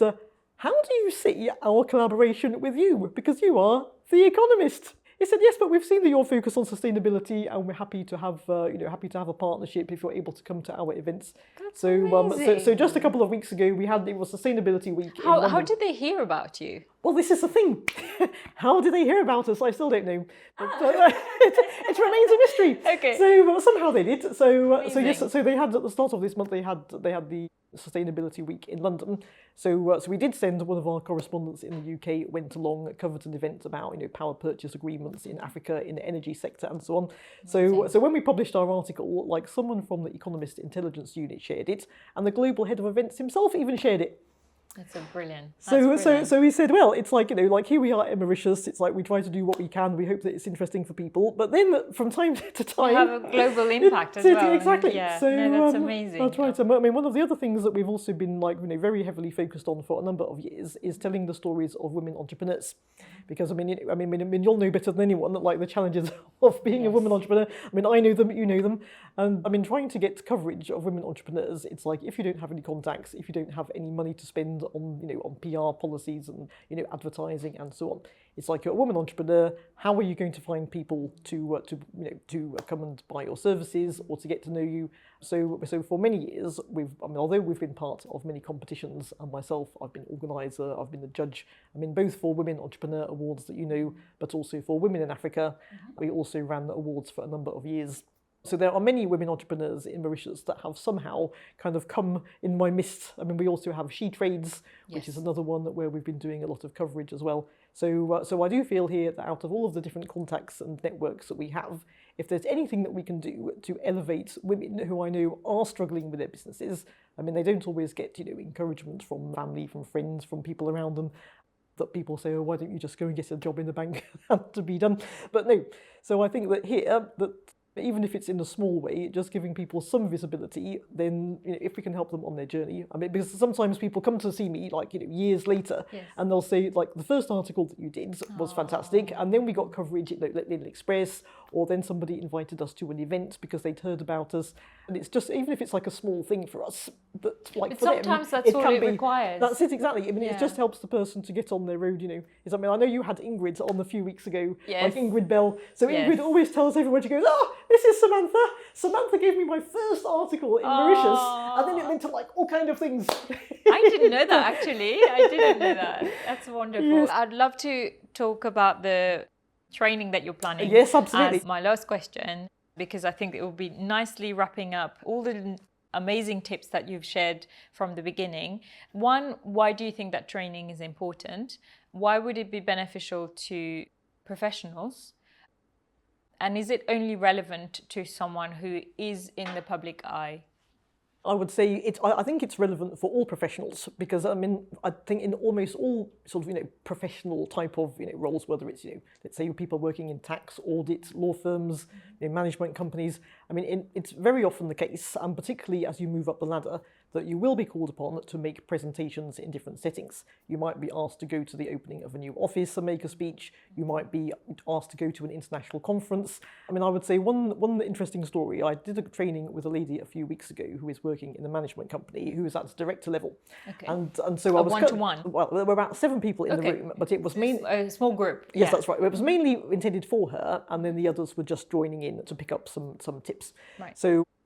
how do you see our collaboration with you? Because you are The Economist. He said, yes, but we've seen that you're focused on sustainability, and we're happy to have a partnership if you're able to come to our events. That's So amazing. just a couple of weeks ago, it was Sustainability Week. How did they hear about you? Well, this is the thing. How did they hear about us? I still don't know. It remains a mystery. Okay. So somehow they did. So yes. Amazing. So they had at the start of this month. They had the Sustainability Week in London. So we did send one of our correspondents in the UK, went along, covered an event about power purchase agreements in Africa in the energy sector and so on. So when we published our article, like someone from the Economist Intelligence Unit shared it, and the global head of events himself even shared it. That's so brilliant. So he said, well, it's like, like here we are at Mauritius, it's like we try to do what we can, we hope that it's interesting for people, but then from time to time... You have a global impact as well. Exactly. Yeah, So, that's amazing. That's right. I mean, one of the other things that we've also been very heavily focused on for a number of years is telling the stories of women entrepreneurs. Because, I mean, you'll know better than anyone that like the challenges of being a woman entrepreneur. I mean, I know them, you know them. And I mean, trying to get coverage of women entrepreneurs, it's like if you don't have any contacts, if you don't have any money to spend on PR policies and advertising and so on, it's like you're a woman entrepreneur. How are you going to find people to come and buy your services or to get to know you? So for many years, although we've been part of many competitions, and myself, I've been organizer, I've been the judge. I mean, both for Women Entrepreneur Awards that but also for Women in Africa. We also ran awards for a number of years. So there are many women entrepreneurs in Mauritius that have somehow kind of come in my midst. I mean, we also have She Trades, which is another one where we've been doing a lot of coverage as well. So I do feel here that out of all of the different contacts and networks that we have, if there's anything that we can do to elevate women who I know are struggling with their businesses, I mean, they don't always get encouragement from family, from friends, from people around them, that people say, oh, why don't you just go and get a job in the bank to be done? But no. So I think that here, that even if it's in a small way, just giving people some visibility, then if we can help them on their journey. I mean, because sometimes people come to see me years later, and they'll say like the first article that you did was fantastic, and then we got coverage at Little Express, or then somebody invited us to an event because they'd heard about us, and it's just, even if it's like a small thing for us, but like but for sometimes them, that's all it requires. That's it, exactly. I mean, it just helps the person to get on their road. I mean, I know you had Ingrid on a few weeks ago, like Ingrid Bell. So Ingrid always tells everyone, she goes, oh, this is Samantha. Samantha gave me my first article in Mauritius, and then it went to like all kind of things. I didn't know that, actually. I didn't know that. That's wonderful. Yes. I'd love to talk about the training that you're planning. Yes, absolutely. As my last question, because I think it will be nicely wrapping up all the amazing tips that you've shared from the beginning. One, why do you think that training is important? Why would it be beneficial to professionals? And is it only relevant to someone who is in the public eye? I would say I think it's relevant for all professionals, because I mean, I think in almost all sort of professional type of roles, whether it's let's say people working in tax, audit, law firms, management companies. I mean, it's very often the case, and particularly as you move up the ladder, that you will be called upon to make presentations in different settings. You might be asked to go to the opening of a new office and make a speech. You might be asked to go to an international conference. I mean, I would say one interesting story, I did a training with a lady a few weeks ago who is working in a management company who is at director level. Okay. And so I was one-to-one. Well, there were about 7 people in the room, but it was mainly a small group. Yes, that's right. It was mainly intended for her, and then the others were just joining in to pick up some tips. Right.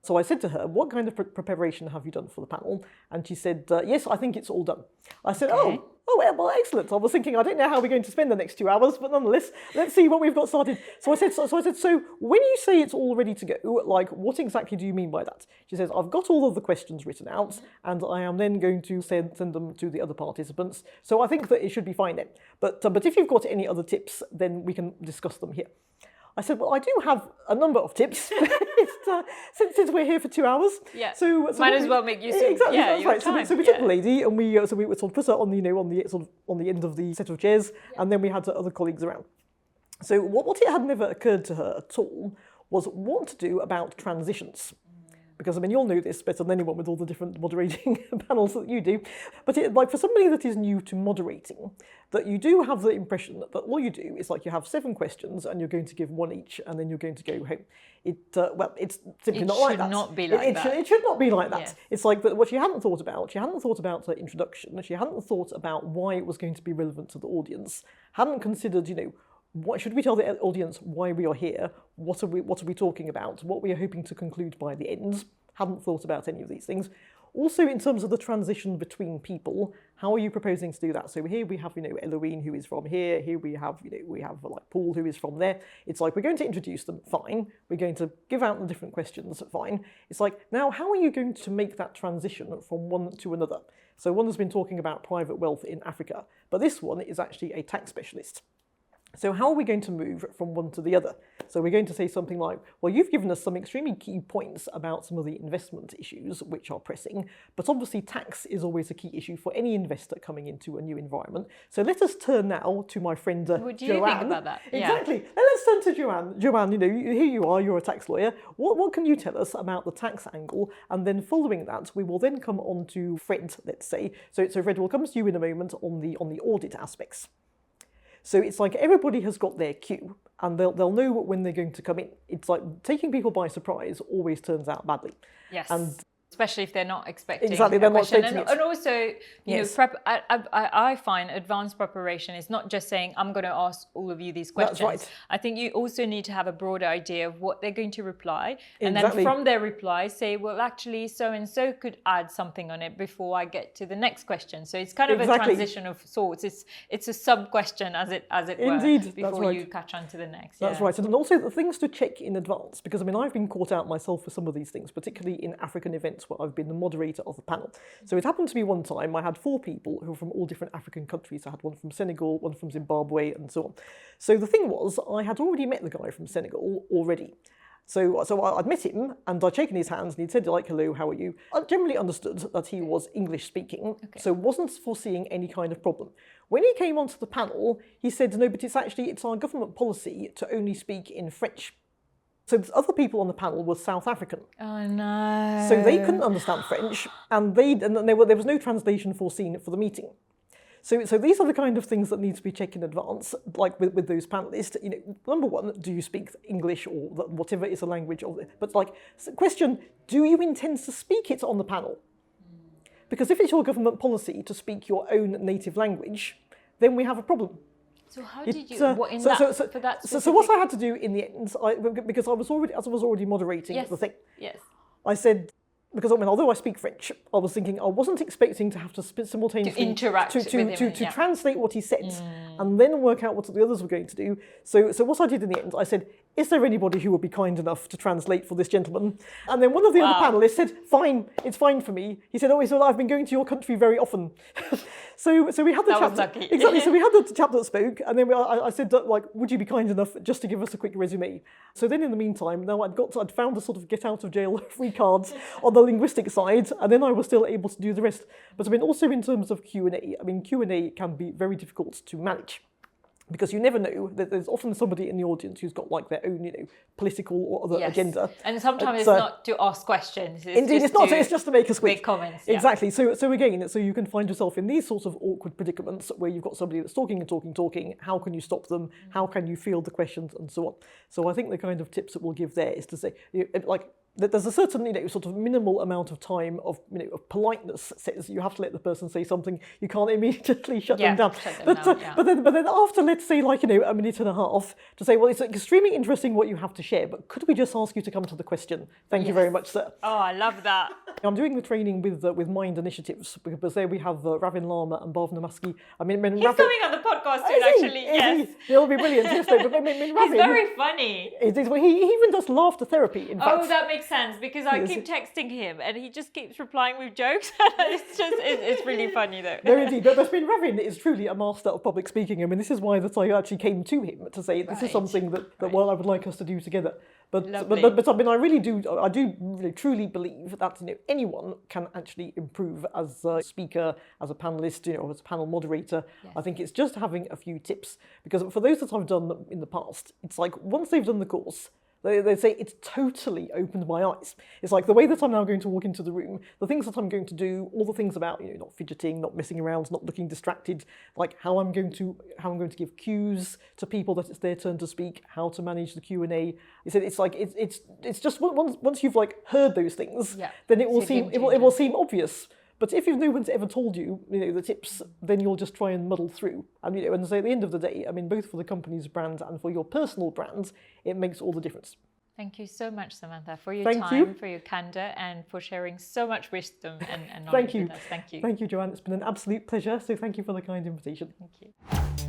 So I said to her, what kind of preparation have you done for the panel? And she said, yes, I think it's all done. I said, Okay. well, excellent. I was thinking, I don't know how we're going to spend the next 2 hours, but nonetheless, let's see what we've got started. So I said, so when you say it's all ready to go, like, what exactly do you mean by that? She says, I've got all of the questions written out, and I am then going to send them to the other participants. So I think that it should be fine then. But if you've got any other tips, then we can discuss them here. I said, well, I do have a number of tips since we're here for 2 hours. Yeah. So might as well make use of exactly. That's your right. time. So we took the lady and we sort of put her on the end of the set of chairs, and then we had other colleagues around. So what it had never occurred to her at all was what to do about transitions. Because, I mean, you'll know this better than anyone with all the different moderating panels that you do. But for somebody that is new to moderating, that you do have the impression that all you do is you have 7 questions and you're going to give 1 each and then you're going to go home. It's simply not like that. It should not be like that. It should not be like that. Yes. It's like that. What she hadn't thought about the introduction. She hadn't thought about why it was going to be relevant to the audience. Hadn't considered, what should we tell the audience why we are here? What are we talking about? What we are hoping to conclude by the end? Hadn't thought about any of these things. Also, in terms of the transition between people, how are you proposing to do that? So here we have, Eloine, who is from here. Here we have Paul, who is from there. It's like, we're going to introduce them, fine. We're going to give out the different questions, fine. It's like, now how are you going to make that transition from one to another? So one has been talking about private wealth in Africa, but this one is actually a tax specialist. So how are we going to move from one to the other? So we're going to say something like, well, you've given us some extremely key points about some of the investment issues which are pressing, but obviously tax is always a key issue for any investor coming into a new environment. So let us turn now to my friend Joanne. What do you think about that? Exactly. And let's turn to Joanne. Joanne, here you are, you're a tax lawyer. What can you tell us about the tax angle? And then following that, we will then come on to Fred, let's say. So Fred, will come to you in a moment on the audit aspects. So it's like everybody has got their cue and they'll know when they're going to come in. It's like taking people by surprise always turns out badly. Yes. And especially if they're not expecting exactly, a they're not question. expecting And also, Yes. I find advanced preparation is not just saying, I'm going to ask all of you these questions. That's right. I think you also need to have a broader idea of what they're going to reply. And Exactly. then from their reply, say, well, actually, so-and-so could add something on it before I get to the next question. So it's kind of Exactly. a transition of sorts. It's a sub-question, as it Indeed, were, that's before right. you catch on to the next. That's right. And also the things to check in advance, because I've been caught out myself for some of these things, particularly in African events where I've been the moderator of the panel. So it happened to me one time, I had 4 people who were from all different African countries. I had one from Senegal, one from Zimbabwe, and so on. So the thing was, I had already met the guy from Senegal already. So I'd met him and I'd shaken his hands and he'd said, hello, how are you? I generally understood that he was English speaking, so wasn't foreseeing any kind of problem. When he came onto the panel, he said, no, but it's our government policy to only speak in French. So the other people on the panel were South African. Oh no! So they couldn't understand French, and there was no translation foreseen for the meeting. So these are the kind of things that need to be checked in advance, like with those panelists. Number one, do you speak English or whatever is the language of it? But question, do you intend to speak it on the panel? Because if it's your government policy to speak your own native language, then we have a problem. So how did you? So what I had to do in the end, because I was already moderating the thing. Yes. I said, because although I speak French, I was thinking I wasn't expecting to have to simultaneously interact with him, to translate what he said and then work out what the others were going to do. So what I did in the end, I said, is there anybody who would be kind enough to translate for this gentleman? And then one of the other panelists said, fine, it's fine for me. He said, I've been going to your country very often. So we had the chap. Lucky. Exactly. So we had the chap that spoke, and then I said, would you be kind enough just to give us a quick resume? So then in the meantime, now I'd found a sort of get out of jail free cards on the linguistic side, and then I was still able to do the rest. But also in terms of Q&A, Q&A can be very difficult to manage. Because you never know, that there's often somebody in the audience who's got like their own, political or other agenda. And sometimes it's not to ask questions. Indeed, it's just to make a squeak. Make comments. Exactly. So again, so you can find yourself in these sorts of awkward predicaments where you've got somebody that's talking and talking. How can you stop them? How can you field the questions and so on? So I think the kind of tips that we'll give there is to say, there's a certain, sort of minimal amount of time of politeness says you have to let the person say something. You can't immediately shut them down. But then after, let's say, a minute and a half, to say, well, it's extremely interesting what you have to share, but could we just ask you to come to the question? Thank you very much, sir. Oh, I love that. I'm doing the training with Mind Initiatives, because there we have Ravin Lama and Bhavna Maski. He's coming on the podcast soon, actually. Yes. It'll be brilliant. Yes, but Ravin, he's very funny. He even does laughter therapy, in fact. Oh, that makes sense, because I keep texting him and he just keeps replying with jokes. it's really funny though. No, indeed. But Ravin is truly a master of public speaking. I mean, this is why I actually came to him to say this is something that I would like us to do together. But I mean, I do really truly believe that anyone can actually improve as a speaker, as a panelist, as a panel moderator. Yes. I think it's just having a few tips, because for those that I've done in the past, it's like once they've done the course, they say it's totally opened my eyes. It's like the way that I'm now going to walk into the room, the things that I'm going to do, all the things about not fidgeting, not messing around, not looking distracted, like how I'm going to give cues to people that it's their turn to speak, how to manage the Q&A. It's like it's just once you've heard those things, then it will seem obvious. But if no one's ever told you, the tips, then you'll just try and muddle through. And and so at the end of the day, I mean, both for the company's brand and for your personal brand, it makes all the difference. Thank you so much, Samantha, for your time, for your candor, and for sharing so much wisdom and knowledge with us. Thank you. Thank you, Joanne. It's been an absolute pleasure. So thank you for the kind invitation. Thank you.